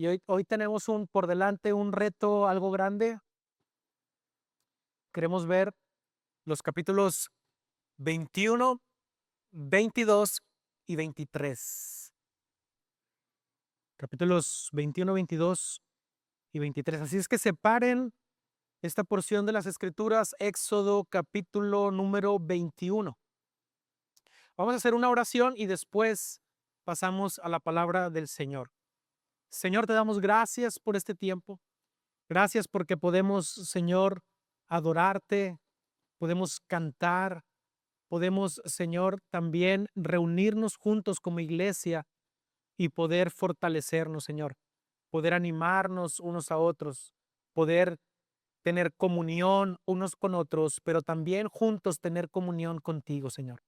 Y hoy tenemos por delante un reto algo grande. Queremos ver los capítulos 21, 22 y 23. Capítulos 21, 22 y 23. Así es que separen esta porción de las Escrituras, Éxodo capítulo número 21. Vamos a hacer una oración y después pasamos a la palabra del Señor. Señor, te damos gracias por este tiempo. Gracias porque podemos, Señor, adorarte, podemos cantar, podemos, Señor, también reunirnos juntos como iglesia y poder fortalecernos, Señor, poder animarnos unos a otros, poder tener comunión unos con otros, pero también juntos tener comunión contigo, Señor.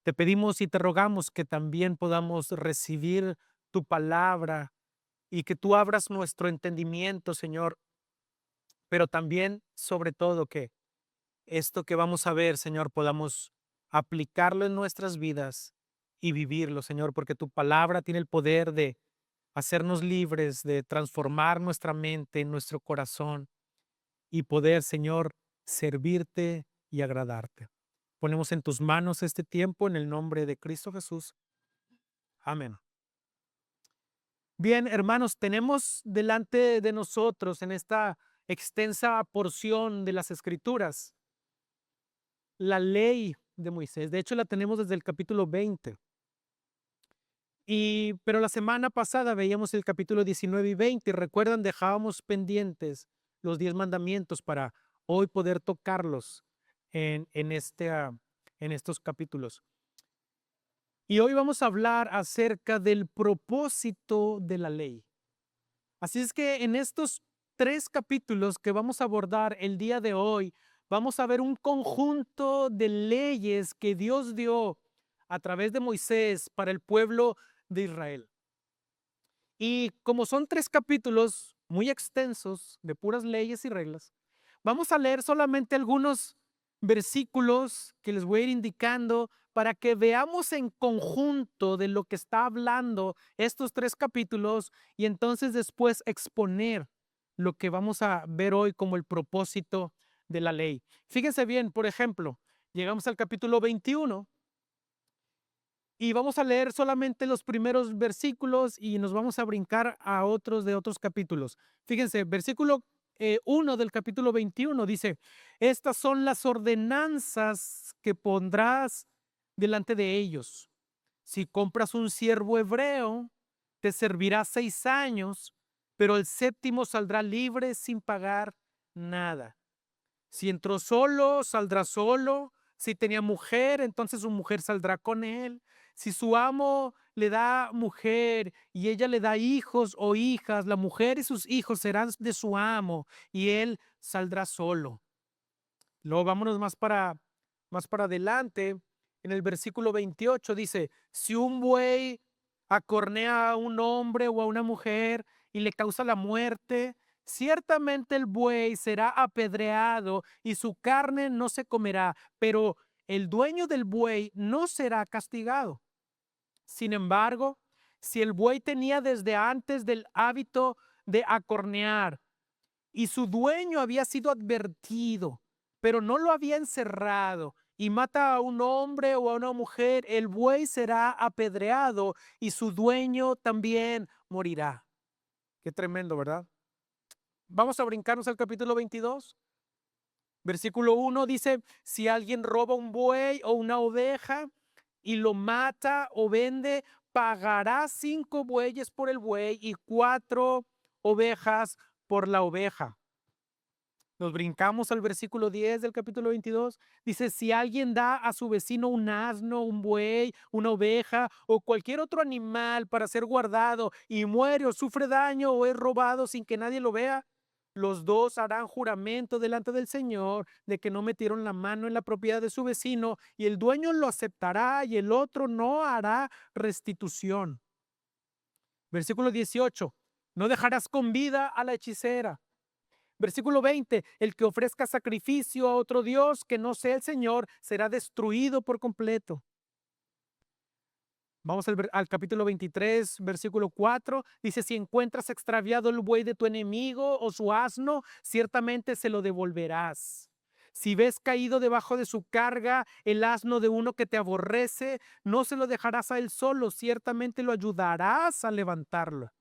Te pedimos y te rogamos que también podamos recibir tu palabra y que tú abras nuestro entendimiento, Señor, pero también, sobre todo, que esto que vamos a ver, Señor, podamos aplicarlo en nuestras vidas y vivirlo, Señor, porque tu palabra tiene el poder de hacernos libres, de transformar nuestra mente, nuestro corazón y poder, Señor, servirte y agradarte. Ponemos en tus manos este tiempo en el nombre de Cristo Jesús. Amén. Bien, hermanos, tenemos delante de nosotros en esta extensa porción de las Escrituras la ley de Moisés. De hecho, la tenemos desde el capítulo 20. Pero la semana pasada veíamos el capítulo 19 y 20. Y recuerdan, dejábamos pendientes los 10 mandamientos para hoy poder tocarlos en estos capítulos. Y hoy vamos a hablar acerca del propósito de la ley. Así es que en estos 3 capítulos que vamos a abordar el día de hoy, vamos a ver un conjunto de leyes que Dios dio a través de Moisés para el pueblo de Israel. Y como son 3 capítulos muy extensos de puras leyes y reglas, vamos a leer solamente algunos versículos que les voy a ir indicando para que veamos en conjunto de lo que está hablando estos 3 capítulos y entonces después exponer lo que vamos a ver hoy como el propósito de la ley. Fíjense bien, por ejemplo, llegamos al capítulo 21 y vamos a leer solamente los primeros versículos y nos vamos a brincar a otros de otros capítulos. Fíjense, versículo 1 del capítulo 21 dice: estas son las ordenanzas que pondrás delante de ellos. Si compras un siervo hebreo, te servirá 6 años, pero el séptimo saldrá libre sin pagar nada. Si entró solo, saldrá solo. Si tenía mujer, entonces su mujer saldrá con él. Si su amo le da mujer y ella le da hijos o hijas, la mujer y sus hijos serán de su amo y él saldrá solo. Luego vámonos más para adelante. En el versículo 28 dice: si un buey acornea a un hombre o a una mujer y le causa la muerte, ciertamente el buey será apedreado y su carne no se comerá, pero el dueño del buey no será castigado. Sin embargo, si el buey tenía desde antes del hábito de acornear y su dueño había sido advertido, pero no lo había encerrado, y mata a un hombre o a una mujer, el buey será apedreado y su dueño también morirá. Qué tremendo, ¿verdad? Vamos a brincarnos al capítulo 22. Versículo 1 dice: si alguien roba un buey o una oveja y lo mata o vende, pagará 5 bueyes por el buey y 4 ovejas por la oveja. Nos brincamos al versículo 10 del capítulo 22. Dice: si alguien da a su vecino un asno, un buey, una oveja o cualquier otro animal para ser guardado y muere o sufre daño o es robado sin que nadie lo vea, los dos harán juramento delante del Señor de que no metieron la mano en la propiedad de su vecino, y el dueño lo aceptará y el otro no hará restitución. Versículo 18. No dejarás con vida a la hechicera. Versículo 20, el que ofrezca sacrificio a otro Dios que no sea el Señor será destruido por completo. Vamos al capítulo 23, versículo 4. Dice, si encuentras extraviado el buey de tu enemigo o su asno, ciertamente se lo devolverás. Si ves caído debajo de su carga el asno de uno que te aborrece, no se lo dejarás a él solo, ciertamente lo ayudarás a levantarlo.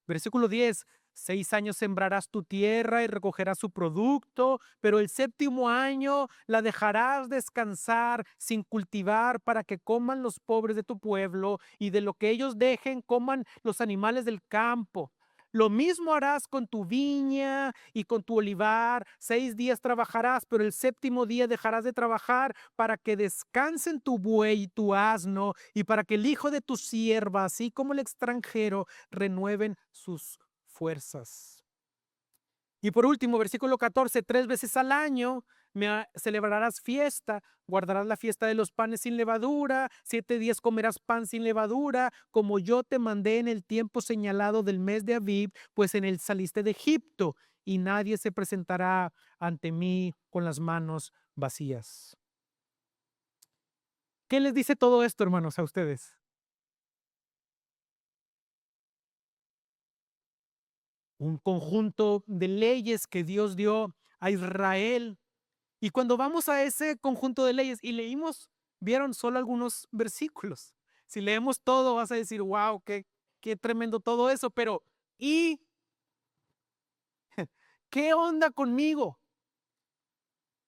Versículo 10. 6 años sembrarás tu tierra y recogerás su producto, pero el séptimo año la dejarás descansar sin cultivar para que coman los pobres de tu pueblo y de lo que ellos dejen coman los animales del campo. Lo mismo harás con tu viña y con tu olivar. 6 días trabajarás, pero el séptimo día dejarás de trabajar para que descansen tu buey y tu asno y para que el hijo de tu sierva, así como el extranjero, renueven sus fuerzas. Y por último, versículo 14, 3 veces al año celebrarás fiesta, guardarás la fiesta de los panes sin levadura, 7 días comerás pan sin levadura, como yo te mandé en el tiempo señalado del mes de Abib, pues en él saliste de Egipto, y nadie se presentará ante mí con las manos vacías. ¿Qué les dice todo esto, hermanos, a ustedes? Un conjunto de leyes que Dios dio a Israel. Y cuando vamos a ese conjunto de leyes y leímos, vieron solo algunos versículos. Si leemos todo, vas a decir, wow, qué tremendo todo eso, pero ¿y qué onda conmigo?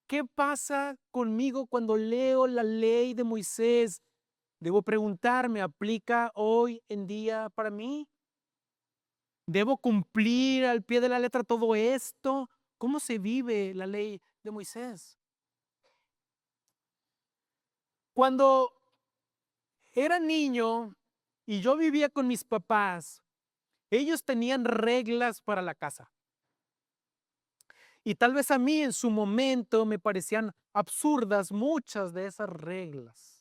¿Qué pasa conmigo cuando leo la ley de Moisés? Debo preguntarme, ¿aplica hoy en día para mí? ¿Debo cumplir al pie de la letra todo esto? ¿Cómo se vive la ley de Moisés? Cuando era niño y yo vivía con mis papás, ellos tenían reglas para la casa. Y tal vez a mí en su momento me parecían absurdas muchas de esas reglas.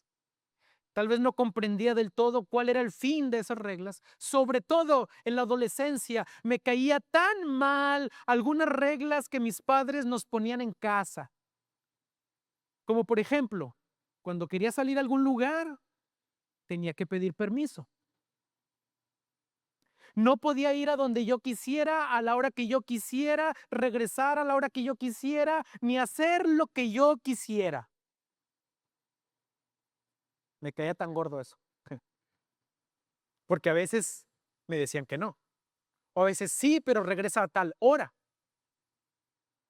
Tal vez no comprendía del todo cuál era el fin de esas reglas. Sobre todo en la adolescencia, me caía tan mal algunas reglas que mis padres nos ponían en casa. Como por ejemplo, cuando quería salir a algún lugar, tenía que pedir permiso. No podía ir a donde yo quisiera, a la hora que yo quisiera, regresar a la hora que yo quisiera, ni hacer lo que yo quisiera. Me caía tan gordo eso. Porque a veces me decían que no. O a veces sí, pero regresa a tal hora.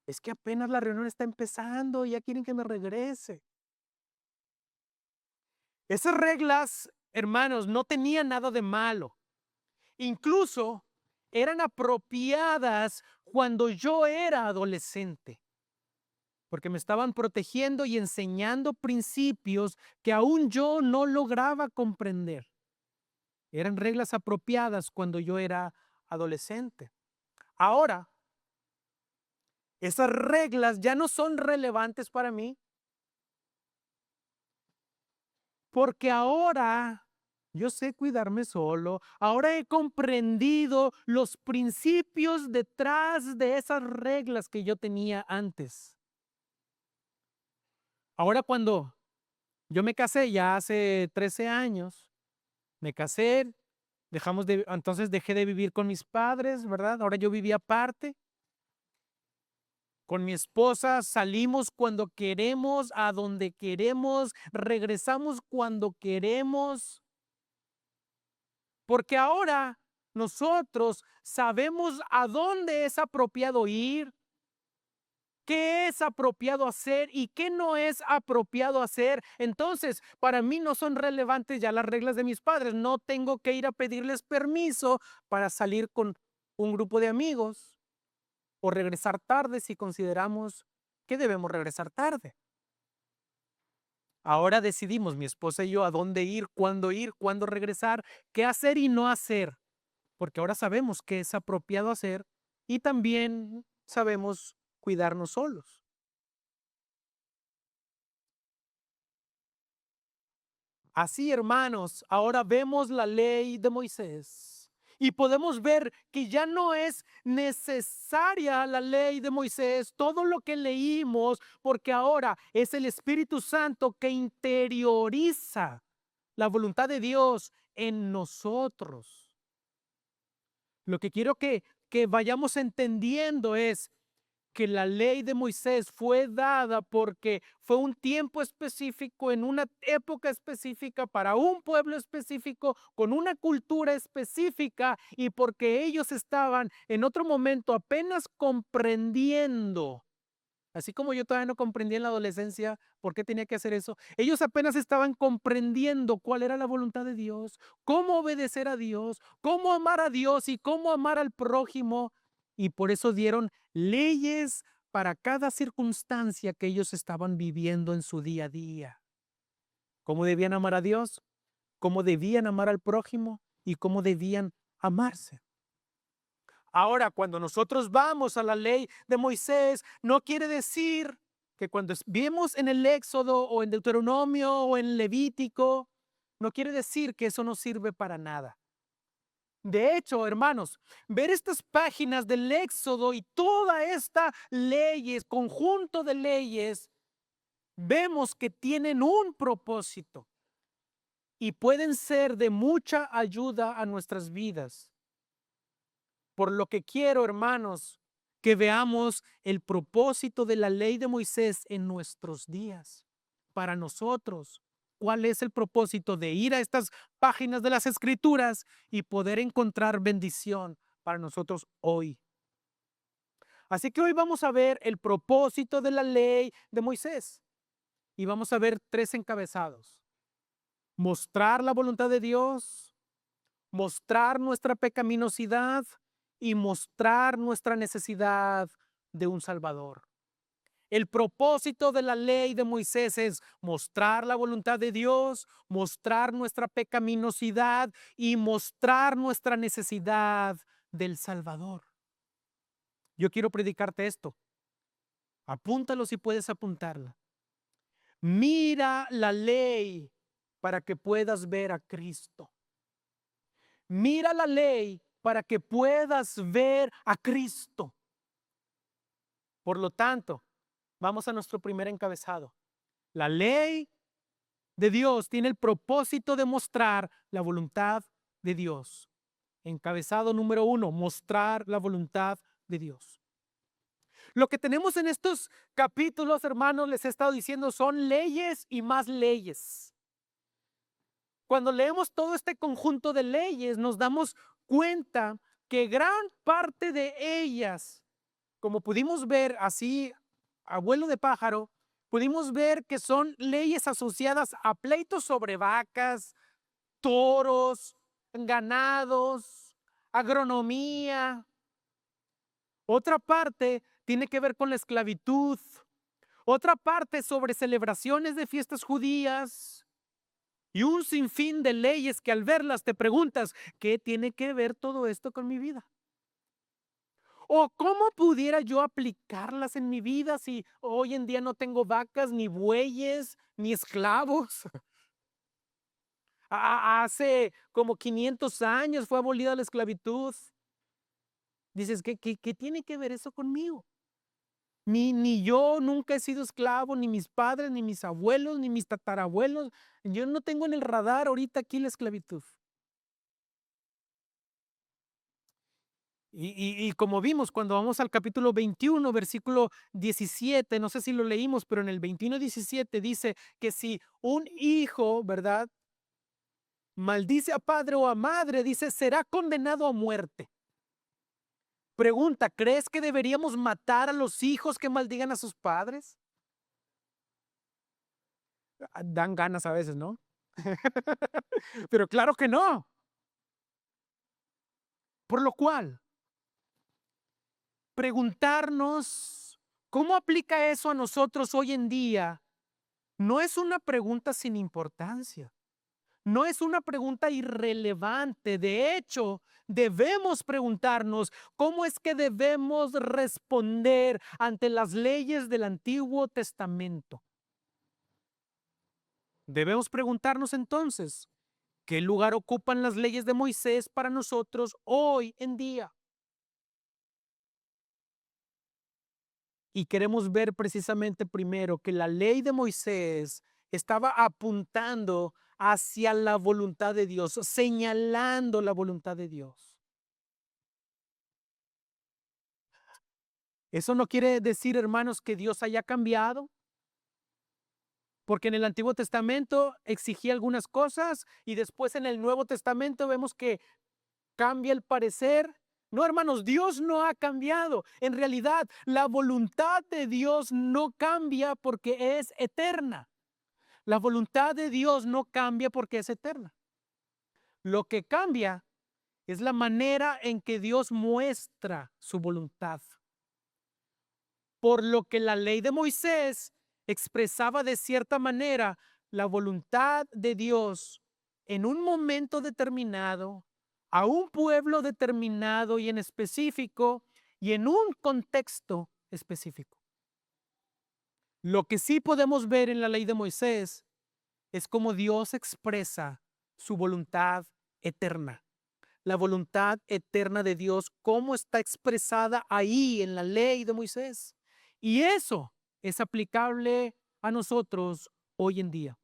Es que apenas la reunión está empezando y ya quieren que me regrese. Esas reglas, hermanos, no tenían nada de malo. Incluso eran apropiadas cuando yo era adolescente, porque me estaban protegiendo y enseñando principios que aún yo no lograba comprender. Eran reglas apropiadas cuando yo era adolescente. Ahora, esas reglas ya no son relevantes para mí, porque ahora yo sé cuidarme solo, ahora he comprendido los principios detrás de esas reglas que yo tenía antes. Ahora cuando yo me casé ya hace 13 años, me casé, entonces dejé de vivir con mis padres, ¿verdad? Ahora yo vivía aparte. Con mi esposa salimos cuando queremos, a donde queremos, regresamos cuando queremos, porque ahora nosotros sabemos a dónde es apropiado ir, qué es apropiado hacer y qué no es apropiado hacer. Entonces, para mí no son relevantes ya las reglas de mis padres. No tengo que ir a pedirles permiso para salir con un grupo de amigos o regresar tarde si consideramos que debemos regresar tarde. Ahora decidimos, mi esposa y yo, a dónde ir, cuándo regresar, qué hacer y no hacer, porque ahora sabemos qué es apropiado hacer y también sabemos cuidarnos solos. Así, hermanos, ahora vemos la ley de Moisés y podemos ver que ya no es necesaria la ley de Moisés, todo lo que leímos, porque ahora es el Espíritu Santo que interioriza la voluntad de Dios en nosotros. Lo que quiero que vayamos entendiendo es que la ley de Moisés fue dada porque fue un tiempo específico, en una época específica, para un pueblo específico, con una cultura específica, y porque ellos estaban en otro momento apenas comprendiendo. Así como yo todavía no comprendía en la adolescencia por qué tenía que hacer eso, ellos apenas estaban comprendiendo cuál era la voluntad de Dios, cómo obedecer a Dios, cómo amar a Dios y cómo amar al prójimo. Y por eso dieron leyes para cada circunstancia que ellos estaban viviendo en su día a día. Cómo debían amar a Dios, cómo debían amar al prójimo y cómo debían amarse. Ahora, cuando nosotros vamos a la ley de Moisés, no quiere decir que cuando vemos en el Éxodo o en Deuteronomio o en Levítico, no quiere decir que eso no sirve para nada. De hecho, hermanos, ver estas páginas del Éxodo y toda esta leyes, conjunto de leyes, vemos que tienen un propósito y pueden ser de mucha ayuda a nuestras vidas. Por lo que quiero, hermanos, que veamos el propósito de la ley de Moisés en nuestros días. Para nosotros, ¿cuál es el propósito de ir a estas páginas de las Escrituras y poder encontrar bendición para nosotros hoy? Así que hoy vamos a ver el propósito de la ley de Moisés y vamos a ver tres encabezados. Mostrar la voluntad de Dios, mostrar nuestra pecaminosidad y mostrar nuestra necesidad de un Salvador. El propósito de la ley de Moisés es mostrar la voluntad de Dios, mostrar nuestra pecaminosidad y mostrar nuestra necesidad del Salvador. Yo quiero predicarte esto. Apúntalo si puedes apuntarla. Mira la ley para que puedas ver a Cristo. Mira la ley para que puedas ver a Cristo. Por lo tanto, vamos a nuestro primer encabezado. La ley de Dios tiene el propósito de mostrar la voluntad de Dios. Encabezado número 1, mostrar la voluntad de Dios. Lo que tenemos en estos capítulos, hermanos, les he estado diciendo, son leyes y más leyes. Cuando leemos todo este conjunto de leyes, nos damos cuenta que gran parte de ellas, como pudimos ver así, abuelo de pájaro, pudimos ver que son leyes asociadas a pleitos sobre vacas, toros, ganados, agronomía. Otra parte tiene que ver con la esclavitud. Otra parte sobre celebraciones de fiestas judías. Y un sinfín de leyes que al verlas te preguntas, ¿qué tiene que ver todo esto con mi vida? ¿O cómo pudiera yo aplicarlas en mi vida si hoy en día no tengo vacas, ni bueyes, ni esclavos? Hace como 500 años fue abolida la esclavitud. Dices, ¿qué tiene que ver eso conmigo? Ni yo nunca he sido esclavo, ni mis padres, ni mis abuelos, ni mis tatarabuelos. Yo no tengo en el radar ahorita aquí la esclavitud. Y como vimos cuando vamos al capítulo 21, versículo 17, no sé si lo leímos, pero en el 21:17 dice que si un hijo, ¿verdad?, maldice a padre o a madre, dice, será condenado a muerte. Pregunta, ¿crees que deberíamos matar a los hijos que maldigan a sus padres? Dan ganas a veces, ¿no? Pero claro que no. Por lo cual, preguntarnos cómo aplica eso a nosotros hoy en día no es una pregunta sin importancia. No es una pregunta irrelevante. De hecho, debemos preguntarnos cómo es que debemos responder ante las leyes del Antiguo Testamento. Debemos preguntarnos entonces, ¿qué lugar ocupan las leyes de Moisés para nosotros hoy en día? Y queremos ver precisamente primero que la ley de Moisés estaba apuntando hacia la voluntad de Dios, señalando la voluntad de Dios. Eso no quiere decir, hermanos, que Dios haya cambiado, porque en el Antiguo Testamento exigía algunas cosas y después en el Nuevo Testamento vemos que cambia el parecer. No, hermanos, Dios no ha cambiado. En realidad, la voluntad de Dios no cambia porque es eterna. La voluntad de Dios no cambia porque es eterna. Lo que cambia es la manera en que Dios muestra su voluntad. Por lo que la ley de Moisés expresaba de cierta manera la voluntad de Dios en un momento determinado, a un pueblo determinado y en específico, y en un contexto específico. Lo que sí podemos ver en la ley de Moisés es cómo Dios expresa su voluntad eterna. La voluntad eterna de Dios, cómo está expresada ahí en la ley de Moisés. Y eso es aplicable a nosotros hoy en día.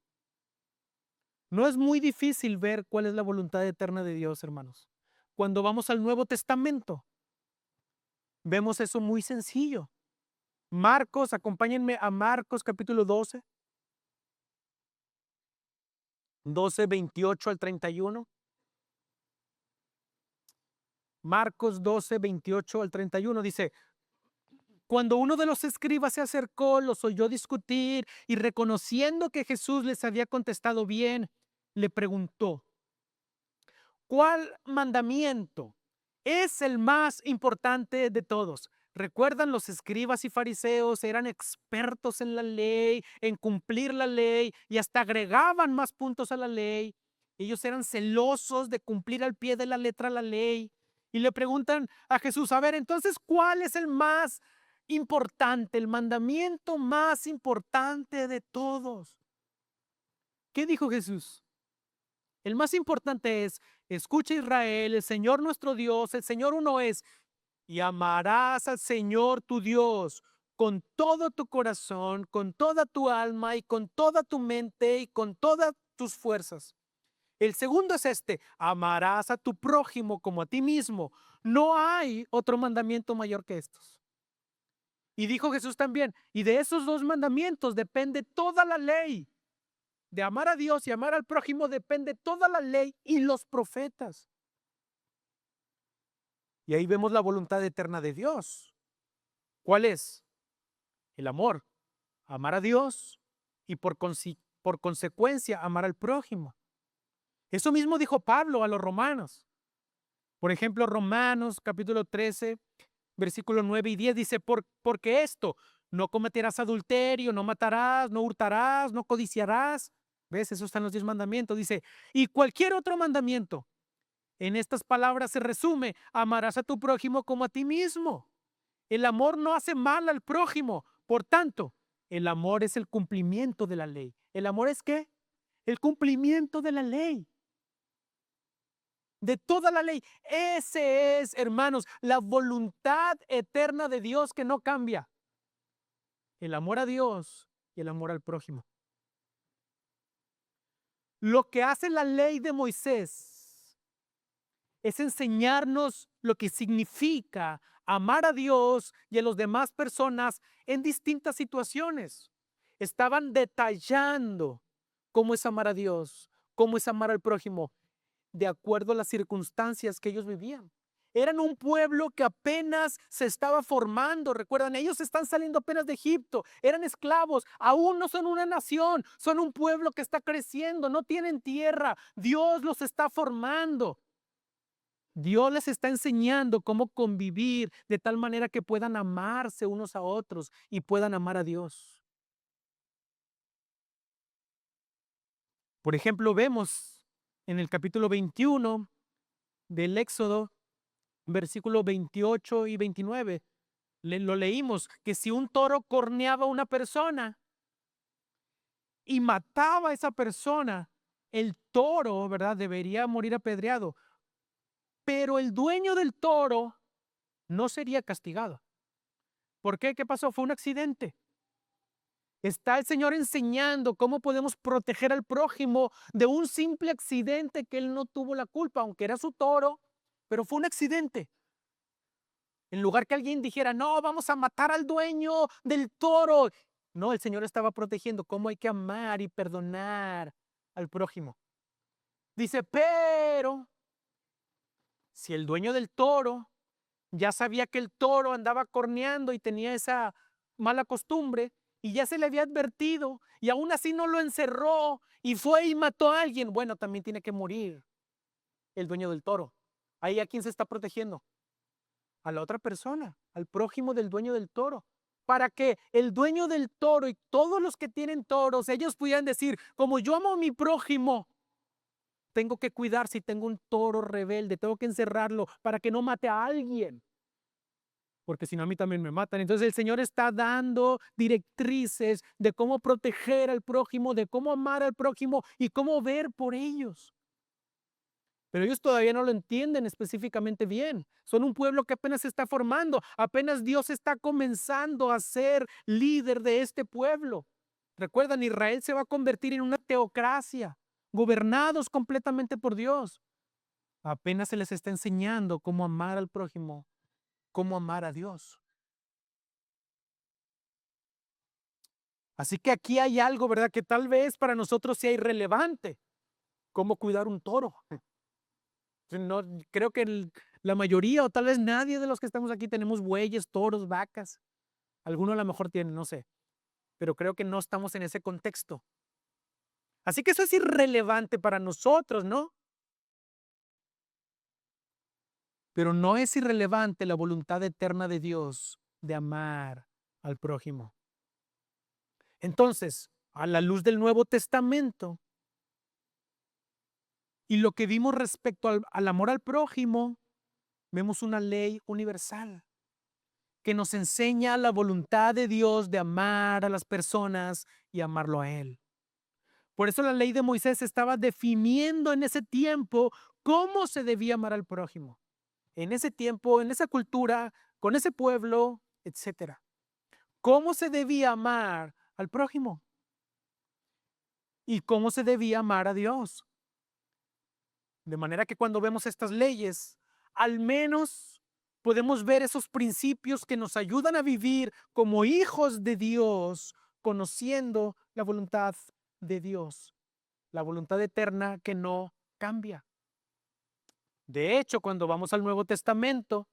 No es muy difícil ver cuál es la voluntad eterna de Dios, hermanos. Cuando vamos al Nuevo Testamento, vemos eso muy sencillo. Marcos, acompáñenme a Marcos capítulo 12, 28 al 31. Marcos 12, 28 al 31 dice: cuando uno de los escribas se acercó, los oyó discutir y reconociendo que Jesús les había contestado bien, le preguntó: ¿cuál mandamiento es el más importante de todos? Recuerdan, los escribas y fariseos eran expertos en la ley, en cumplir la ley y hasta agregaban más puntos a la ley. Ellos eran celosos de cumplir al pie de la letra la ley. Y le preguntan a Jesús: a ver, entonces, ¿cuál es el más importante, el mandamiento más importante de todos? ¿Qué dijo Jesús? El más importante es: escucha, Israel, el Señor nuestro Dios, el Señor uno es, y amarás al Señor tu Dios con todo tu corazón, con toda tu alma y con toda tu mente y con todas tus fuerzas. El segundo es este: amarás a tu prójimo como a ti mismo. No hay otro mandamiento mayor que estos. Y dijo Jesús también: y de esos dos mandamientos depende toda la ley. De amar a Dios y amar al prójimo depende toda la ley y los profetas. Y ahí vemos la voluntad eterna de Dios. ¿Cuál es? El amor. Amar a Dios y por consecuencia amar al prójimo. Eso mismo dijo Pablo a los romanos. Por ejemplo, Romanos capítulo 13, versículos 9 y 10 dice: porque esto, no cometerás adulterio, no matarás, no hurtarás, no codiciarás. ¿Ves? Eso está en los 10 mandamientos. Dice: y cualquier otro mandamiento. En estas palabras se resume: amarás a tu prójimo como a ti mismo. El amor no hace mal al prójimo. Por tanto, el amor es el cumplimiento de la ley. ¿El amor es qué? El cumplimiento de la ley. De toda la ley. Ese es, hermanos, la voluntad eterna de Dios que no cambia. El amor a Dios y el amor al prójimo. Lo que hace la ley de Moisés es enseñarnos lo que significa amar a Dios y a las demás personas en distintas situaciones. Estaban detallando cómo es amar a Dios, cómo es amar al prójimo, de acuerdo a las circunstancias que ellos vivían. Eran un pueblo que apenas se estaba formando. Recuerdan, ellos están saliendo apenas de Egipto. Eran esclavos. Aún no son una nación. Son un pueblo que está creciendo. No tienen tierra. Dios los está formando. Dios les está enseñando cómo convivir de tal manera que puedan amarse unos a otros y puedan amar a Dios. Por ejemplo, vemos en el capítulo 21 del Éxodo, versículos 28 y 29, lo leímos, que si un toro corneaba a una persona y mataba a esa persona, el toro, ¿verdad?, debería morir apedreado. Pero el dueño del toro no sería castigado. ¿Por qué? ¿Qué pasó? Fue un accidente. Está el Señor enseñando cómo podemos proteger al prójimo de un simple accidente que él no tuvo la culpa, aunque era su toro, pero fue un accidente. En lugar que alguien dijera, no, vamos a matar al dueño del toro. No, el Señor estaba protegiendo cómo hay que amar y perdonar al prójimo. Dice, pero si el dueño del toro ya sabía que el toro andaba corneando y tenía esa mala costumbre y ya se le había advertido y aún así no lo encerró y fue y mató a alguien, bueno, también tiene que morir el dueño del toro. Ahí a quién se está protegiendo, a la otra persona, al prójimo del dueño del toro, para que el dueño del toro y todos los que tienen toros, ellos pudieran decir, como yo amo a mi prójimo, tengo que cuidar si tengo un toro rebelde, tengo que encerrarlo para que no mate a alguien, porque si no a mí también me matan. Entonces el Señor está dando directrices de cómo proteger al prójimo, de cómo amar al prójimo y cómo ver por ellos. Pero ellos todavía no lo entienden específicamente bien. Son un pueblo que apenas se está formando, apenas Dios está comenzando a ser líder de este pueblo. Recuerdan, Israel se va a convertir en una teocracia, gobernados completamente por Dios. Apenas se les está enseñando cómo amar al prójimo, cómo amar a Dios. Así que aquí hay algo, ¿verdad? Que tal vez para nosotros sea irrelevante, cómo cuidar un toro. No, creo que la mayoría o tal vez nadie de los que estamos aquí tenemos bueyes, toros, vacas. Algunos a lo mejor tienen, no sé, pero creo que no estamos en ese contexto. Así que eso es irrelevante para nosotros, ¿no? Pero no es irrelevante la voluntad eterna de Dios de amar al prójimo. Entonces, a la luz del Nuevo Testamento y lo que vimos respecto al amor al prójimo, vemos una ley universal que nos enseña la voluntad de Dios de amar a las personas y amarlo a Él. Por eso la ley de Moisés estaba definiendo en ese tiempo cómo se debía amar al prójimo. En ese tiempo, en esa cultura, con ese pueblo, etcétera. ¿Cómo se debía amar al prójimo? ¿Y cómo se debía amar a Dios? De manera que cuando vemos estas leyes, al menos podemos ver esos principios que nos ayudan a vivir como hijos de Dios, conociendo la voluntad de Dios, la voluntad eterna que no cambia. De hecho, cuando vamos al Nuevo Testamento,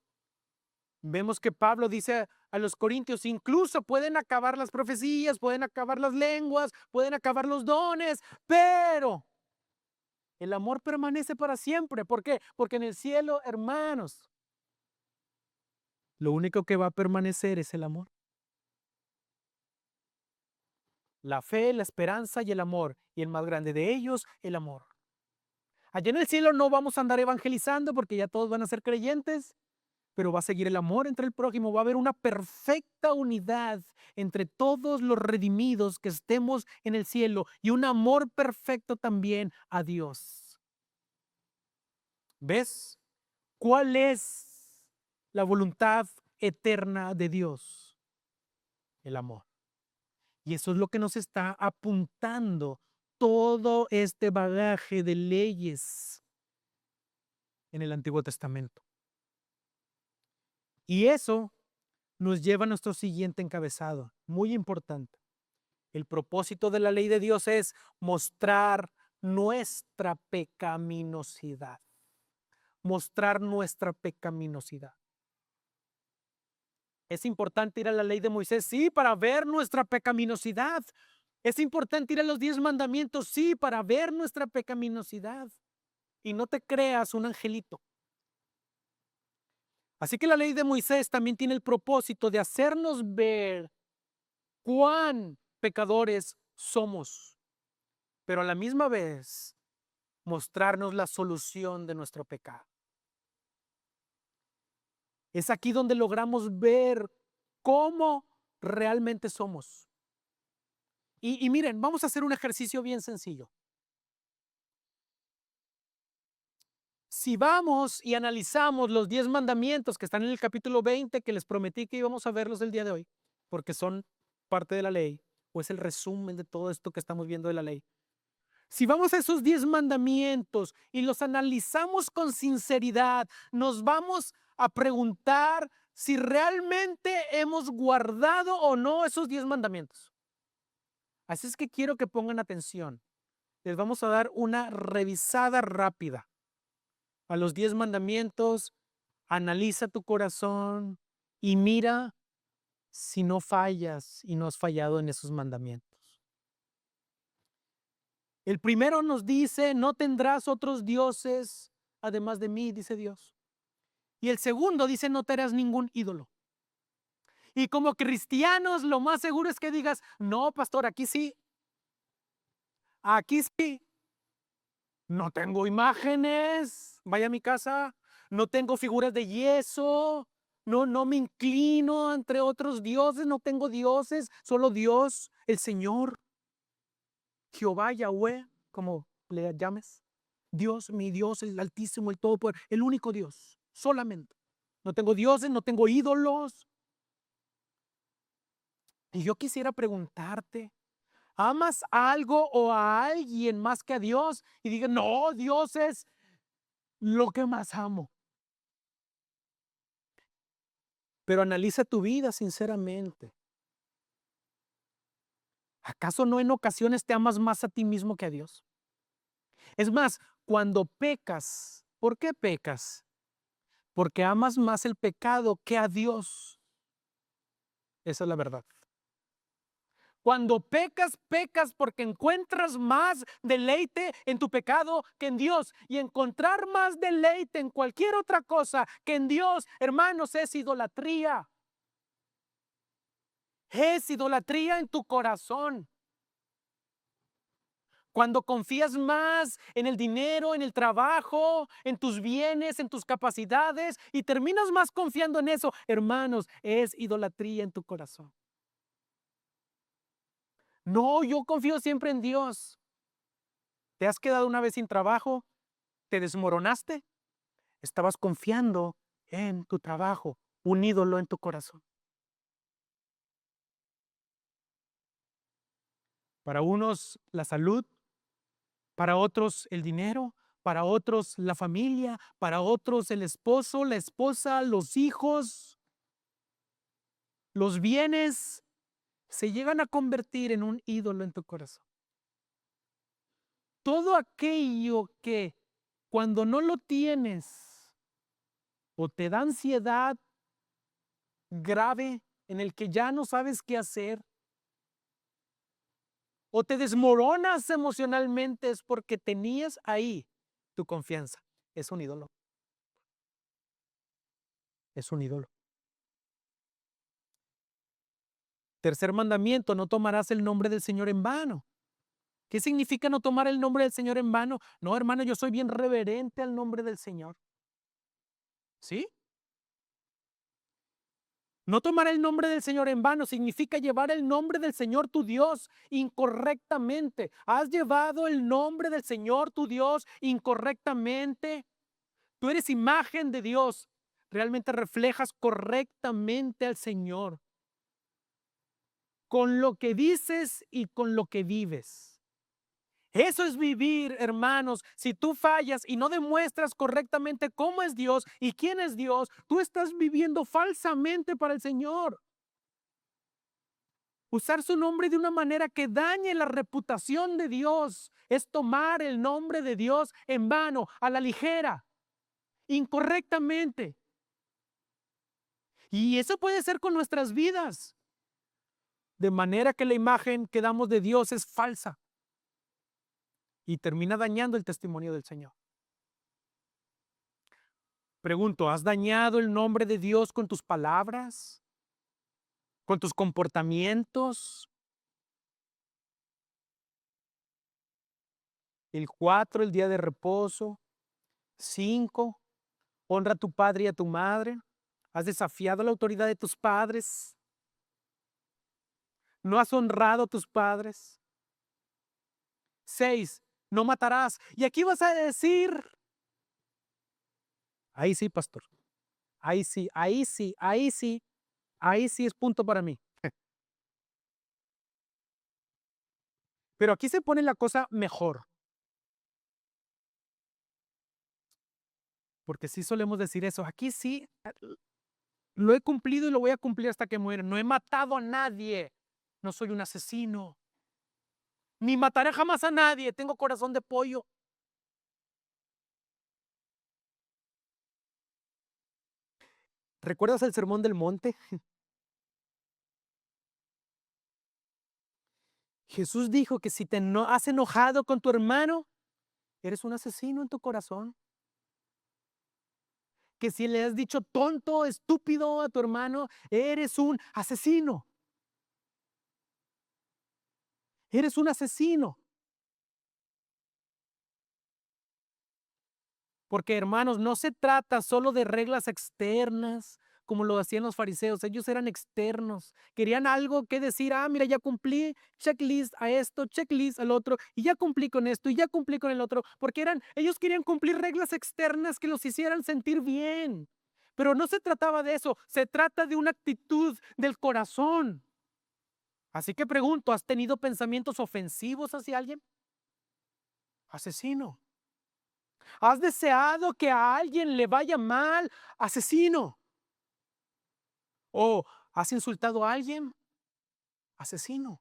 vemos que Pablo dice a los corintios, incluso pueden acabar las profecías, pueden acabar las lenguas, pueden acabar los dones, pero el amor permanece para siempre. ¿Por qué? Porque en el cielo, hermanos, lo único que va a permanecer es el amor. La fe, la esperanza y el amor. Y el más grande de ellos, el amor. Allá en el cielo no vamos a andar evangelizando porque ya todos van a ser creyentes, pero va a seguir el amor entre el prójimo. Va a haber una perfecta unidad entre todos los redimidos que estemos en el cielo y un amor perfecto también a Dios. ¿Ves? ¿Cuál es la voluntad eterna de Dios? El amor. Y eso es lo que nos está apuntando todo este bagaje de leyes en el Antiguo Testamento. Y eso nos lleva a nuestro siguiente encabezado, muy importante. El propósito de la ley de Dios es mostrar nuestra pecaminosidad. Mostrar nuestra pecaminosidad. Es importante ir a la ley de Moisés, sí, para ver nuestra pecaminosidad. Es importante ir a los 10 mandamientos, sí, para ver nuestra pecaminosidad. Y no te creas un angelito. Así que la ley de Moisés también tiene el propósito de hacernos ver cuán pecadores somos, pero a la misma vez mostrarnos la solución de nuestro pecado. Es aquí donde logramos ver cómo realmente somos. Y miren, vamos a hacer un ejercicio bien sencillo. Si vamos y analizamos los 10 mandamientos que están en el capítulo 20, que les prometí que íbamos a verlos el día de hoy, porque son parte de la ley, o es el resumen de todo esto que estamos viendo de la ley. Si vamos a esos 10 mandamientos y los analizamos con sinceridad, nos vamos a preguntar si realmente hemos guardado o no esos 10 mandamientos. Así es que quiero que pongan atención. Les vamos a dar una revisada rápida a los 10 mandamientos. Analiza tu corazón y mira si no fallas y no has fallado en esos mandamientos. El primero nos dice, no tendrás otros dioses además de mí, dice Dios. Y el segundo dice, no te harás ningún ídolo. Y como cristianos, lo más seguro es que digas, no, pastor, aquí sí, no tengo imágenes, vaya a mi casa, no tengo figuras de yeso, no me inclino entre otros dioses, no tengo dioses, solo Dios, el Señor, Jehová, Yahweh, como le llames. Dios, mi Dios, el Altísimo, el Todopoder, el único Dios, solamente. No tengo dioses, no tengo ídolos. Y yo quisiera preguntarte, ¿amas algo o a alguien más que a Dios? Y diga, no, Dios es lo que más amo. Pero analiza tu vida sinceramente. ¿Acaso no en ocasiones te amas más a ti mismo que a Dios? Es más, cuando pecas, ¿por qué pecas? Porque amas más el pecado que a Dios. Esa es la verdad. Cuando pecas, pecas porque encuentras más deleite en tu pecado que en Dios. Y encontrar más deleite en cualquier otra cosa que en Dios, hermanos, es idolatría. Es idolatría en tu corazón. Cuando confías más en el dinero, en el trabajo, en tus bienes, en tus capacidades y terminas más confiando en eso, hermanos, es idolatría en tu corazón. No, yo confío siempre en Dios. ¿Te has quedado una vez sin trabajo? ¿Te desmoronaste? Estabas confiando en tu trabajo, un ídolo en tu corazón. Para unos la salud, para otros el dinero, para otros la familia, para otros el esposo, la esposa, los hijos, los bienes, se llegan a convertir en un ídolo en tu corazón. Todo aquello que cuando no lo tienes o te da ansiedad grave en el que ya no sabes qué hacer o te desmoronas emocionalmente es porque tenías ahí tu confianza. Es un ídolo. Es un ídolo. Tercer mandamiento, no tomarás el nombre del Señor en vano. ¿Qué significa no tomar el nombre del Señor en vano? No, hermano, yo soy bien reverente al nombre del Señor. ¿Sí? No tomar el nombre del Señor en vano significa llevar el nombre del Señor tu Dios incorrectamente. ¿Has llevado el nombre del Señor tu Dios incorrectamente? Tú eres imagen de Dios. Realmente reflejas correctamente al Señor con lo que dices y con lo que vives. Eso es vivir, hermanos. Si tú fallas y no demuestras correctamente cómo es Dios y quién es Dios, tú estás viviendo falsamente para el Señor. Usar su nombre de una manera que dañe la reputación de Dios es tomar el nombre de Dios en vano, a la ligera, incorrectamente. Y eso puede ser con nuestras vidas, de manera que la imagen que damos de Dios es falsa y termina dañando el testimonio del Señor. Pregunto, ¿has dañado el nombre de Dios con tus palabras? ¿Con tus comportamientos? El 4, el día de reposo. 5, honra a tu padre y a tu madre. ¿Has desafiado la autoridad de tus padres? ¿No has honrado a tus padres? 6, no matarás. Y aquí vas a decir, ahí sí, pastor. Ahí sí, ahí sí, ahí sí, ahí sí es punto para mí. Pero aquí se pone la cosa mejor. Porque sí solemos decir eso. Aquí sí, lo he cumplido y lo voy a cumplir hasta que muera. No he matado a nadie. No soy un asesino. Ni mataré jamás a nadie. Tengo corazón de pollo. ¿Recuerdas el Sermón del Monte? Jesús dijo que si te has enojado con tu hermano, eres un asesino en tu corazón. Que si le has dicho tonto, estúpido a tu hermano, eres un asesino. Eres un asesino. Porque, hermanos, no se trata solo de reglas externas, como lo hacían los fariseos. Ellos eran externos. Querían algo que decir, mira, ya cumplí, checklist a esto, checklist al otro, y ya cumplí con esto, y ya cumplí con el otro. Porque ellos querían cumplir reglas externas que los hicieran sentir bien. Pero no se trataba de eso, se trata de una actitud del corazón. Así que pregunto, ¿has tenido pensamientos ofensivos hacia alguien? Asesino. ¿Has deseado que a alguien le vaya mal? Asesino. ¿O has insultado a alguien? Asesino.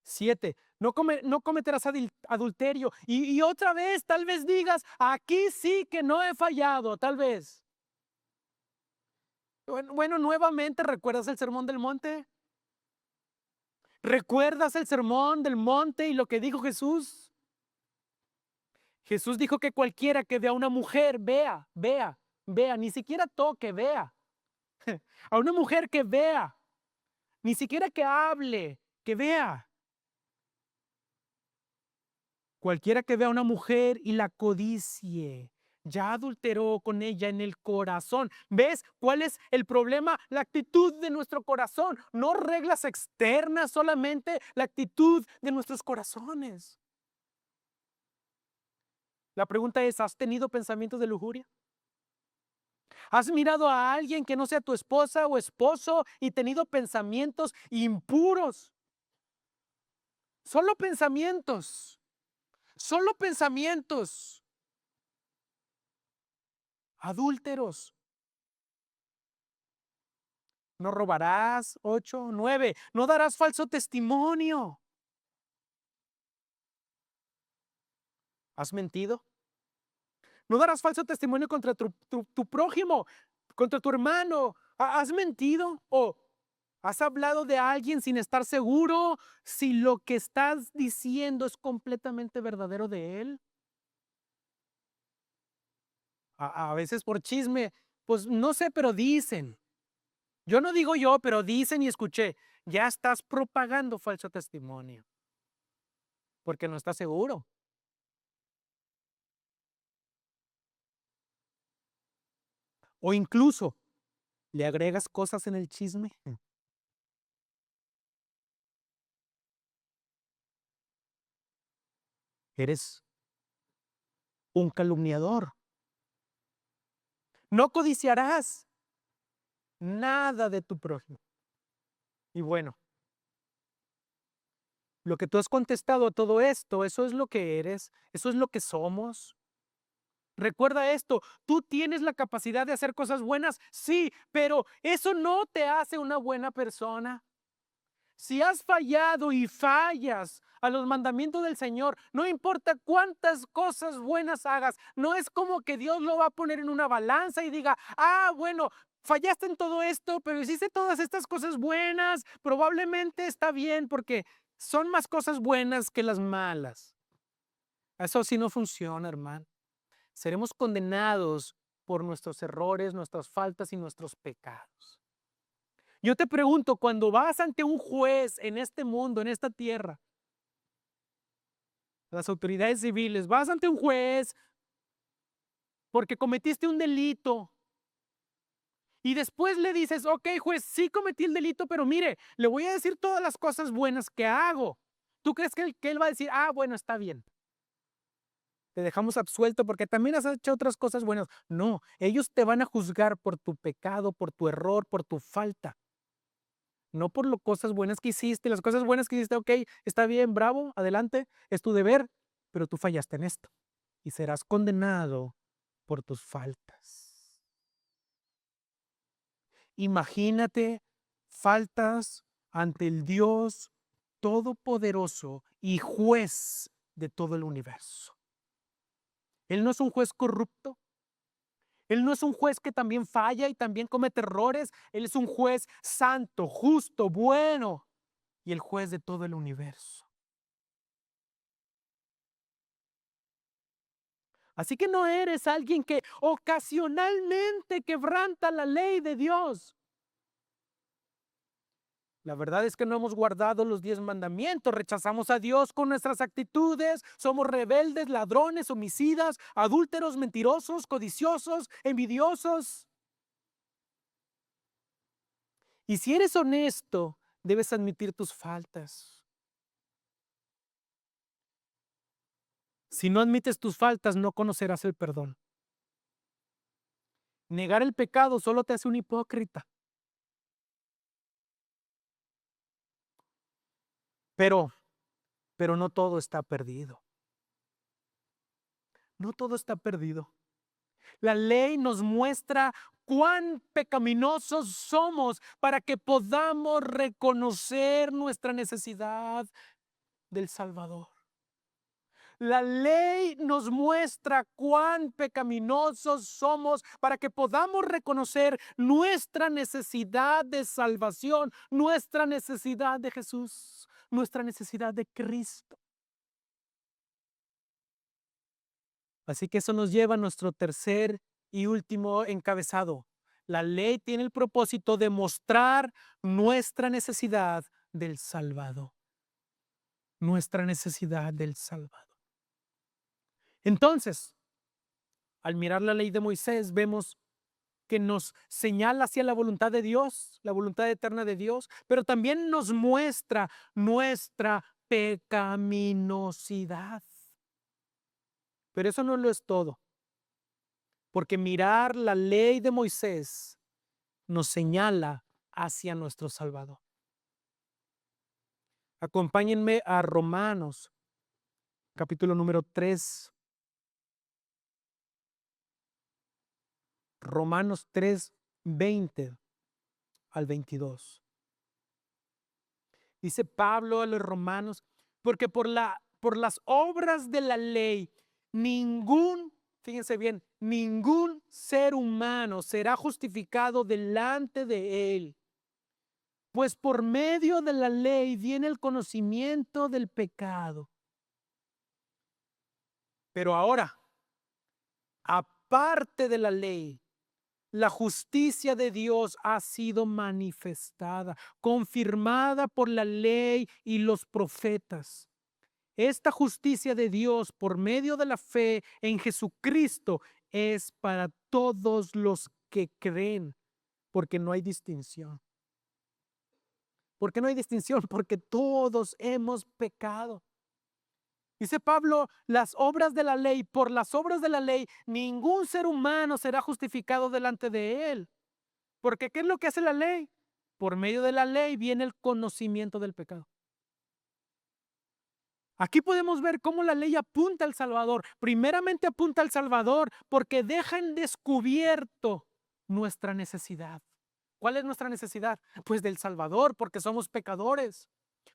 7. No cometerás adulterio. Y otra vez, tal vez digas, aquí sí que no he fallado, tal vez. Bueno, nuevamente, ¿recuerdas el Sermón del Monte? ¿Recuerdas el Sermón del Monte y lo que dijo Jesús? Jesús dijo que cualquiera que vea a una mujer, vea, ni siquiera toque, vea. A una mujer que vea, ni siquiera que hable, que vea. Cualquiera que vea a una mujer y la codicie, ya adulteró con ella en el corazón. ¿Ves cuál es el problema? La actitud de nuestro corazón, no reglas externas, solamente la actitud de nuestros corazones. La pregunta es, ¿has tenido pensamientos de lujuria? ¿Has mirado a alguien que no sea tu esposa o esposo y tenido pensamientos impuros? Solo pensamientos. Solo pensamientos. Adúlteros. No robarás. 8, 9. No darás falso testimonio. ¿Has mentido? No darás falso testimonio contra tu prójimo, contra tu hermano. ¿Has mentido? ¿O has hablado de alguien sin estar seguro si lo que estás diciendo es completamente verdadero de él? A veces por chisme, pues no sé, pero dicen. Yo no digo yo, pero dicen y escuché. Ya estás propagando falso testimonio porque no estás seguro. O incluso le agregas cosas en el chisme. Eres un calumniador. No codiciarás nada de tu prójimo. Y bueno, lo que tú has contestado a todo esto, eso es lo que eres, eso es lo que somos. Recuerda esto, tú tienes la capacidad de hacer cosas buenas, sí, pero eso no te hace una buena persona. Si has fallado y fallas a los mandamientos del Señor, no importa cuántas cosas buenas hagas, no es como que Dios lo va a poner en una balanza y diga, bueno, fallaste en todo esto, pero hiciste todas estas cosas buenas, probablemente está bien porque son más cosas buenas que las malas. Eso sí no funciona, hermano. Seremos condenados por nuestros errores, nuestras faltas y nuestros pecados. Yo te pregunto, cuando vas ante un juez en este mundo, en esta tierra, las autoridades civiles, vas ante un juez porque cometiste un delito y después le dices, ok, juez, sí cometí el delito, pero mire, le voy a decir todas las cosas buenas que hago. ¿Tú crees que él va a decir, bueno, está bien? Te dejamos absuelto porque también has hecho otras cosas buenas. No, ellos te van a juzgar por tu pecado, por tu error, por tu falta. no por las cosas buenas que hiciste. Las cosas buenas que hiciste, ok, está bien, bravo, adelante, es tu deber, pero tú fallaste en esto y serás condenado por tus faltas. Imagínate faltas ante el Dios todopoderoso y juez de todo el universo. Él no es un juez corrupto. Él no es un juez que también falla y también comete errores. Él es un juez santo, justo, bueno y el juez de todo el universo. Así que no eres alguien que ocasionalmente quebranta la ley de Dios. La verdad es que no hemos guardado los 10 mandamientos, rechazamos a Dios con nuestras actitudes, somos rebeldes, ladrones, homicidas, adúlteros, mentirosos, codiciosos, envidiosos. Y si eres honesto, debes admitir tus faltas. Si no admites tus faltas, no conocerás el perdón. Negar el pecado solo te hace un hipócrita. Pero, pero no todo está perdido. No todo está perdido. La ley nos muestra cuán pecaminosos somos para que podamos reconocer nuestra necesidad del Salvador. La ley nos muestra cuán pecaminosos somos para que podamos reconocer nuestra necesidad de salvación, nuestra necesidad de Jesús, nuestra necesidad de Cristo. Así que eso nos lleva a nuestro tercer y último encabezado. La ley tiene el propósito de mostrar nuestra necesidad del Salvador. Nuestra necesidad del Salvador. Entonces, al mirar la ley de Moisés, vemos que nos señala hacia la voluntad de Dios, la voluntad eterna de Dios, pero también nos muestra nuestra pecaminosidad. Pero eso no lo es todo, porque mirar la ley de Moisés nos señala hacia nuestro Salvador. Acompáñenme a Romanos, capítulo número 3. Romanos 3, 20 al 22. Dice Pablo a los romanos, porque por las obras de la ley, fíjense bien, ningún ser humano será justificado delante de él. Pues por medio de la ley viene el conocimiento del pecado. Pero ahora, aparte de la ley, la justicia de Dios ha sido manifestada, confirmada por la ley y los profetas. Esta justicia de Dios por medio de la fe en Jesucristo es para todos los que creen, porque no hay distinción. ¿Por qué no hay distinción? Porque todos hemos pecado. Dice Pablo, las obras de la ley, por las obras de la ley, ningún ser humano será justificado delante de él. Porque ¿qué es lo que hace la ley? Por medio de la ley viene el conocimiento del pecado. Aquí podemos ver cómo la ley apunta al Salvador. Primeramente apunta al Salvador porque deja en descubierto nuestra necesidad. ¿Cuál es nuestra necesidad? Pues del Salvador, porque somos pecadores,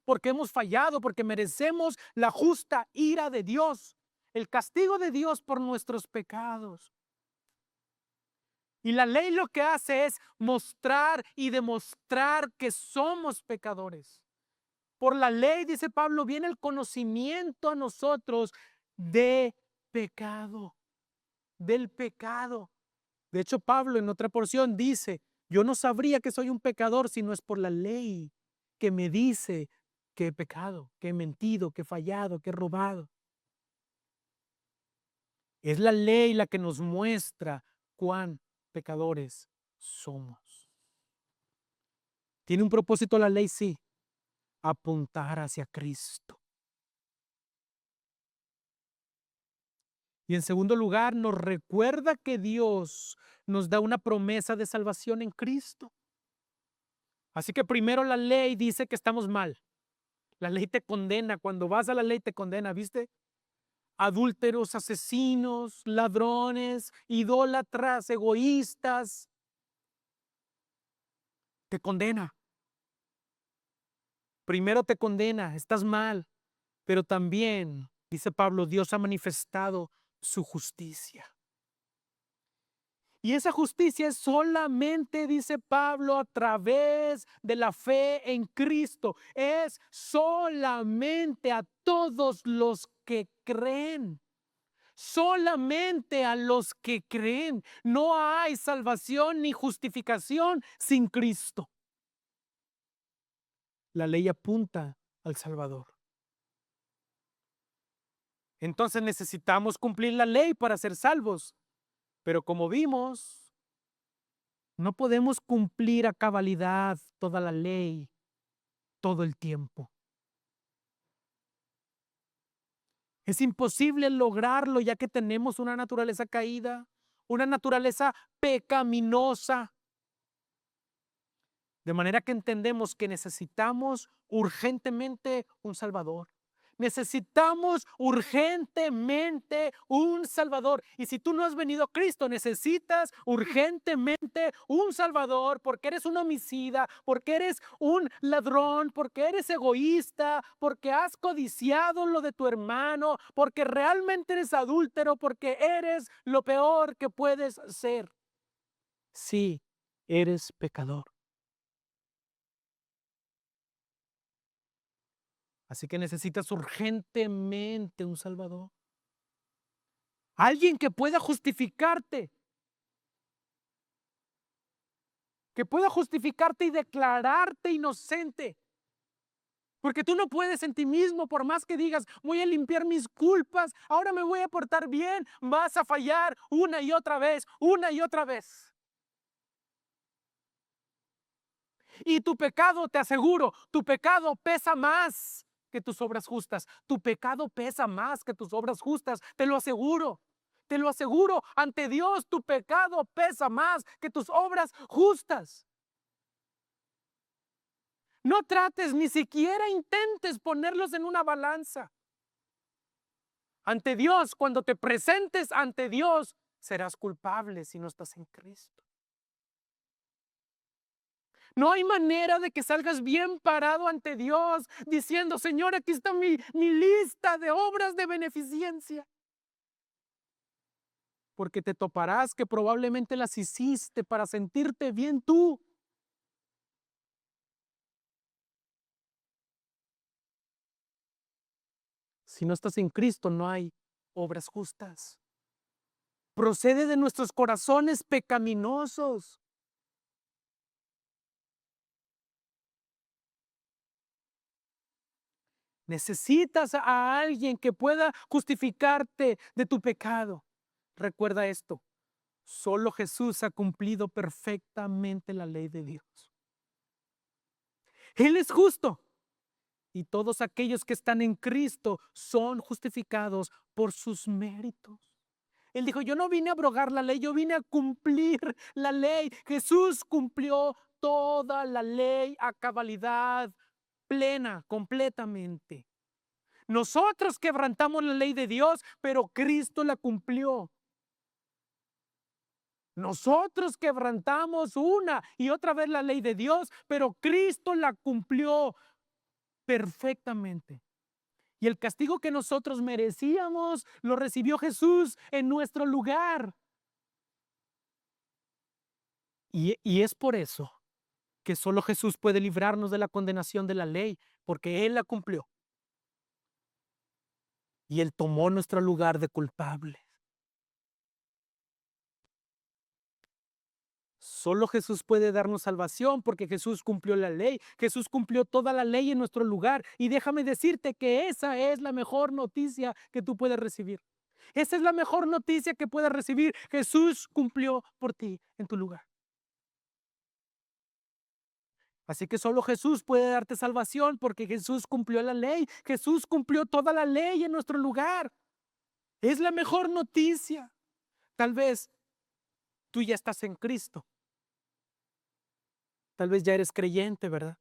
porque hemos fallado, porque merecemos la justa ira de Dios, el castigo de Dios por nuestros pecados. Y la ley lo que hace es mostrar y demostrar que somos pecadores. Por la ley, dice Pablo, viene el conocimiento a nosotros de pecado, del pecado. De hecho, Pablo en otra porción dice, yo no sabría que soy un pecador si no es por la ley que me dice que he pecado, que he mentido, que he fallado, que he robado. Es la ley la que nos muestra cuán pecadores somos. ¿Tiene un propósito la ley? Sí, apuntar hacia Cristo. Y en segundo lugar, nos recuerda que Dios nos da una promesa de salvación en Cristo. Así que primero la ley dice que estamos mal. La ley te condena. Cuando vas a la ley te condena, ¿viste? Adúlteros, asesinos, ladrones, idólatras, egoístas, te condena. Primero te condena, estás mal, pero también, dice Pablo, Dios ha manifestado su justicia. Y esa justicia es solamente, dice Pablo, a través de la fe en Cristo. Es solamente a todos los que creen. Solamente a los que creen. No hay salvación ni justificación sin Cristo. La ley apunta al Salvador. Entonces necesitamos cumplir la ley para ser salvos. Pero como vimos, no podemos cumplir a cabalidad toda la ley todo el tiempo. Es imposible lograrlo ya que tenemos una naturaleza caída, una naturaleza pecaminosa. De manera que entendemos que necesitamos urgentemente un Salvador. Necesitamos urgentemente un Salvador. Y si tú no has venido a Cristo, necesitas urgentemente un Salvador porque eres un homicida, porque eres un ladrón, porque eres egoísta, porque has codiciado lo de tu hermano, porque realmente eres adúltero, porque eres lo peor que puedes ser. Sí, eres pecador. Así que necesitas urgentemente un Salvador. Alguien que pueda justificarte. Que pueda justificarte y declararte inocente. Porque tú no puedes en ti mismo, por más que digas, voy a limpiar mis culpas, ahora me voy a portar bien, vas a fallar una y otra vez, una y otra vez. Y tu pecado, te aseguro, tu pecado pesa más que tus obras justas. Tu pecado pesa más que tus obras justas, te lo aseguro. Te lo aseguro, ante Dios tu pecado pesa más que tus obras justas. No trates, ni siquiera intentes ponerlos en una balanza. Ante Dios, cuando te presentes ante Dios, serás culpable si no estás en Cristo. No hay manera de que salgas bien parado ante Dios diciendo, Señor, aquí está mi lista de obras de beneficencia. Porque te toparás que probablemente las hiciste para sentirte bien tú. Si no estás en Cristo, no hay obras justas. Procede de nuestros corazones pecaminosos. Necesitas a alguien que pueda justificarte de tu pecado. Recuerda esto, solo Jesús ha cumplido perfectamente la ley de Dios. Él es justo y todos aquellos que están en Cristo son justificados por sus méritos. Él dijo, yo no vine a abrogar la ley, yo vine a cumplir la ley. Jesús cumplió toda la ley a cabalidad plena, completamente. Nosotros quebrantamos la ley de Dios, pero Cristo la cumplió. Nosotros quebrantamos una y otra vez la ley de Dios, pero Cristo la cumplió perfectamente. Y el castigo que nosotros merecíamos lo recibió Jesús en nuestro lugar. Y es por eso que solo Jesús puede librarnos de la condenación de la ley, porque Él la cumplió. Y Él tomó nuestro lugar de culpable. Solo Jesús puede darnos salvación porque Jesús cumplió la ley. Jesús cumplió toda la ley en nuestro lugar. Y déjame decirte que esa es la mejor noticia que tú puedes recibir. Esa es la mejor noticia que puedes recibir. Jesús cumplió por ti en tu lugar. Así que solo Jesús puede darte salvación porque Jesús cumplió la ley. Jesús cumplió toda la ley en nuestro lugar. Es la mejor noticia. Tal vez tú ya estás en Cristo. Tal vez ya eres creyente, ¿verdad?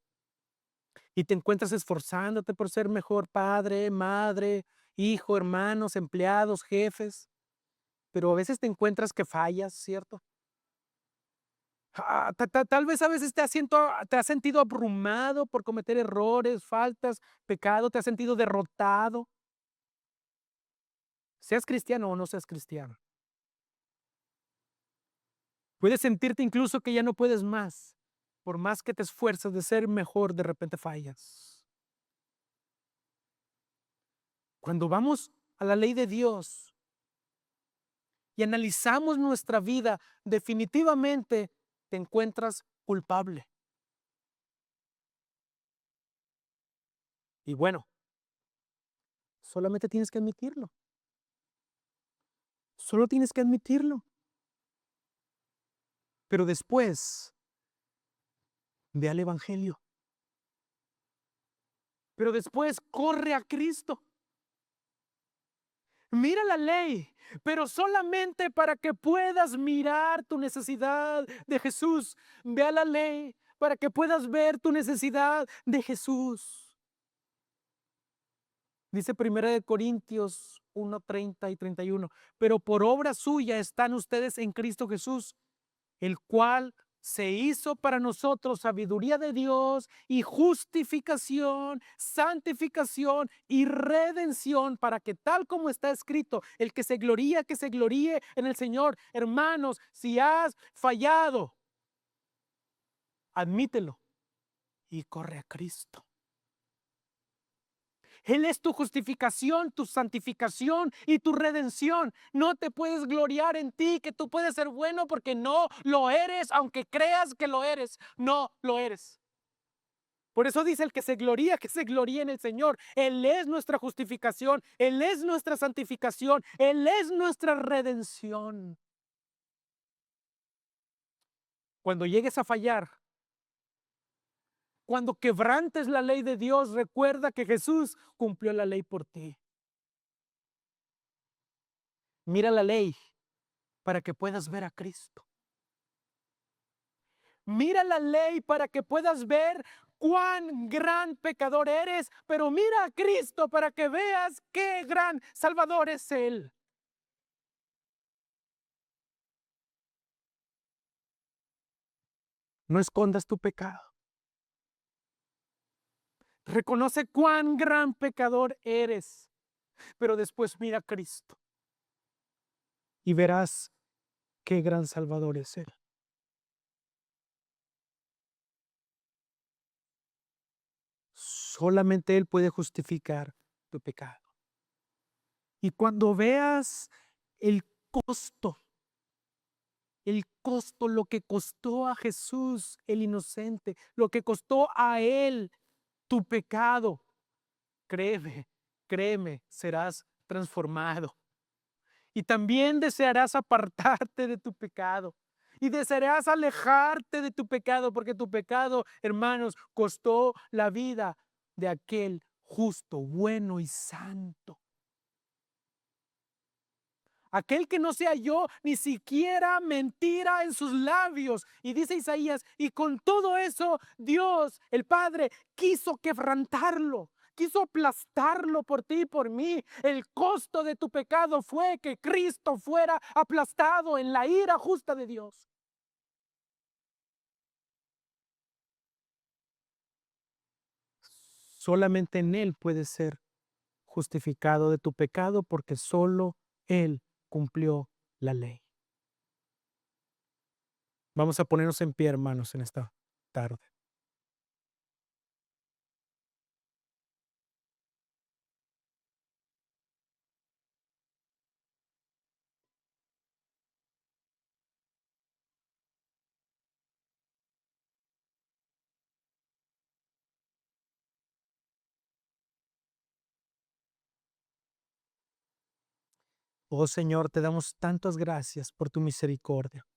Y te encuentras esforzándote por ser mejor padre, madre, hijo, hermanos, empleados, jefes, pero a veces te encuentras que fallas, ¿cierto? Tal vez a veces te has sentido abrumado por cometer errores, faltas, pecado, te has sentido derrotado, seas cristiano o no seas cristiano. Puedes sentirte incluso que ya no puedes más. Por más que te esfuerces de ser mejor, de repente fallas. Cuando vamos a la ley de Dios y analizamos nuestra vida, definitivamente te encuentras culpable. Y bueno, solamente tienes que admitirlo. Solo tienes que admitirlo. Pero después, ve al Evangelio. Pero después corre a Cristo. Mira la ley, pero solamente para que puedas mirar tu necesidad de Jesús. Ve a la ley para que puedas ver tu necesidad de Jesús. Dice 1 Corintios 1:30 y 31. Pero por obra suya están ustedes en Cristo Jesús, el cual se hizo para nosotros sabiduría de Dios y justificación, santificación y redención, para que tal como está escrito, el que se gloría, que se gloríe en el Señor. Hermanos, si has fallado, admítelo y corre a Cristo. Él es tu justificación, tu santificación y tu redención. No te puedes gloriar en ti, que tú puedes ser bueno, porque no lo eres, aunque creas que lo eres, no lo eres. Por eso dice el que se gloría en el Señor. Él es nuestra justificación, Él es nuestra santificación, Él es nuestra redención. Cuando llegues a fallar, cuando quebrantes la ley de Dios, recuerda que Jesús cumplió la ley por ti. Mira la ley para que puedas ver a Cristo. Mira la ley para que puedas ver cuán gran pecador eres, pero mira a Cristo para que veas qué gran Salvador es Él. No escondas tu pecado. Reconoce cuán gran pecador eres, pero después mira a Cristo y verás qué gran Salvador es Él. Solamente Él puede justificar tu pecado. Y cuando veas el costo, lo que costó a Jesús el inocente, lo que costó a Él tu pecado, créeme, créeme, serás transformado. Y también desearás apartarte de tu pecado. Y desearás alejarte de tu pecado, porque tu pecado, hermanos, costó la vida de aquel justo, bueno y santo. Aquel que no se halló ni siquiera mentira en sus labios. Y dice Isaías, y con todo eso Dios, el Padre, quiso quebrantarlo, quiso aplastarlo por ti y por mí. El costo de tu pecado fue que Cristo fuera aplastado en la ira justa de Dios. Solamente en Él puedes ser justificado de tu pecado, porque solo Él cumplió la ley. Vamos a ponernos en pie, hermanos, en esta tarde. Oh Señor, te damos tantas gracias por tu misericordia.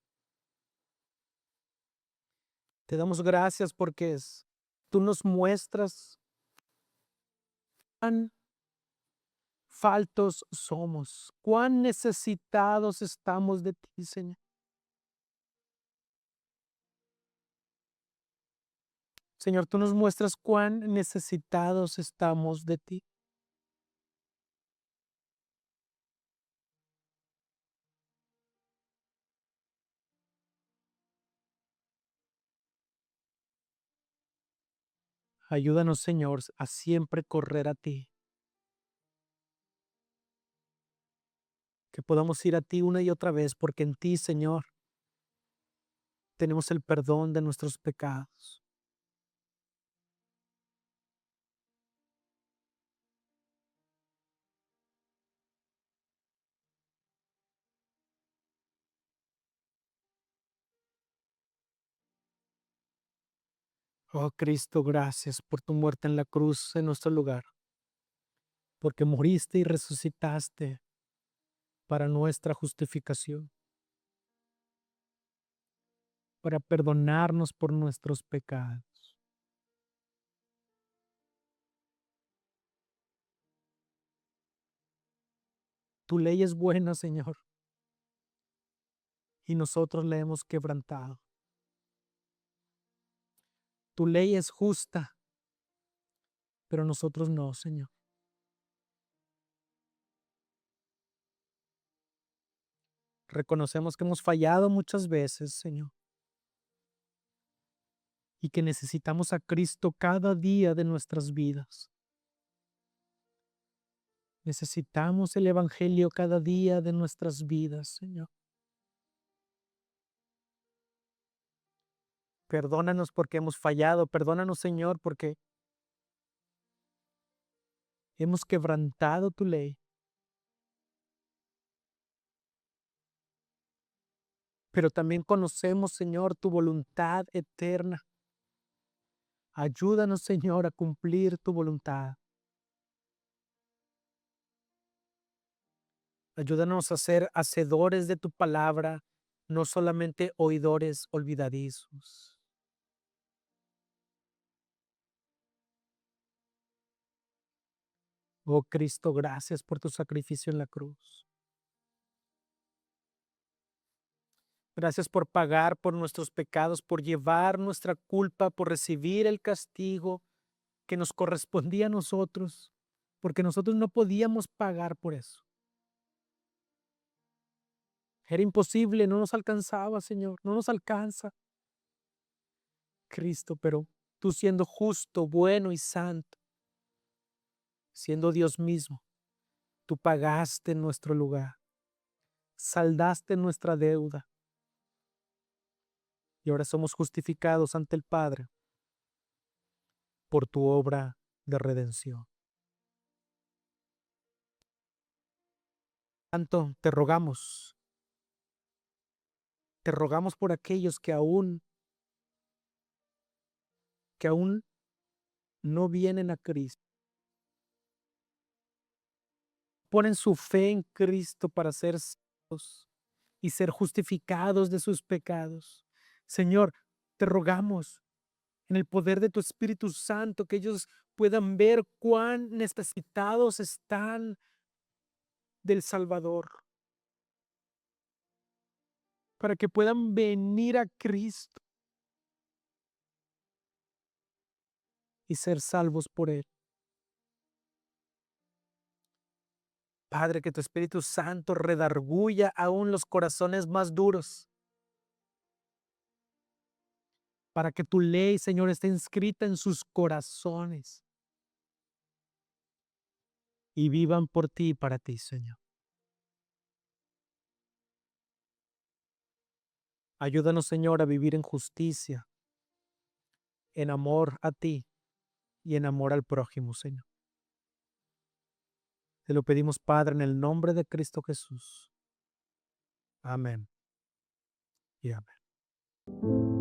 Te damos gracias porque tú nos muestras cuán faltos somos, cuán necesitados estamos de ti, Señor. Señor, tú nos muestras cuán necesitados estamos de ti. Ayúdanos, Señor, a siempre correr a ti, que podamos ir a ti una y otra vez, porque en ti, Señor, tenemos el perdón de nuestros pecados. Oh Cristo, gracias por tu muerte en la cruz en nuestro lugar, porque moriste y resucitaste para nuestra justificación, para perdonarnos por nuestros pecados. Tu ley es buena, Señor, y nosotros la hemos quebrantado. Tu ley es justa, pero nosotros no, Señor. Reconocemos que hemos fallado muchas veces, Señor, y que necesitamos a Cristo cada día de nuestras vidas. Necesitamos el Evangelio cada día de nuestras vidas, Señor. Perdónanos porque hemos fallado. Perdónanos, Señor, porque hemos quebrantado tu ley. Pero también conocemos, Señor, tu voluntad eterna. Ayúdanos, Señor, a cumplir tu voluntad. Ayúdanos a ser hacedores de tu palabra, no solamente oidores olvidadizos. Oh Cristo, gracias por tu sacrificio en la cruz. Gracias por pagar por nuestros pecados, por llevar nuestra culpa, por recibir el castigo que nos correspondía a nosotros, porque nosotros no podíamos pagar por eso. Era imposible, no nos alcanzaba, Señor, no nos alcanza, Cristo, pero tú siendo justo, bueno y santo, siendo Dios mismo, tú pagaste en nuestro lugar, saldaste nuestra deuda y ahora somos justificados ante el Padre por tu obra de redención. Tanto te rogamos por aquellos que aún no vienen a Cristo, ponen su fe en Cristo para ser salvos y ser justificados de sus pecados. Señor, te rogamos en el poder de tu Espíritu Santo que ellos puedan ver cuán necesitados están del Salvador, para que puedan venir a Cristo y ser salvos por Él. Padre, que tu Espíritu Santo redarguya aún los corazones más duros, para que tu ley, Señor, esté inscrita en sus corazones y vivan por ti y para ti, Señor. Ayúdanos, Señor, a vivir en justicia, en amor a ti y en amor al prójimo, Señor. Te lo pedimos, Padre, en el nombre de Cristo Jesús. Amén y amén.